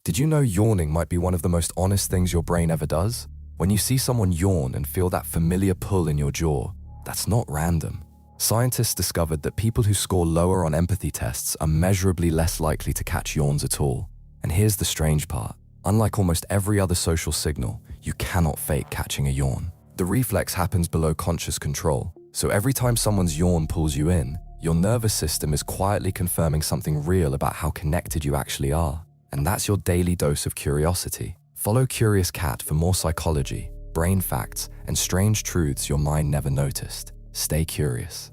Did you know yawning might be one of the most honest things your brain ever does? When you see someone yawn and feel that familiar pull in your jaw, that's not random. Scientists discovered that people who score lower on empathy tests are measurably less likely to catch yawns at all. And here's the strange part. Unlike almost every other social signal, you cannot fake catching a yawn. The reflex happens below conscious control, so every time someone's yawn pulls you in, your nervous system is quietly confirming something real about how connected you actually are. And that's your daily dose of curiosity. Follow Curious Cat for more psychology, brain facts, and strange truths your mind never noticed. Stay curious.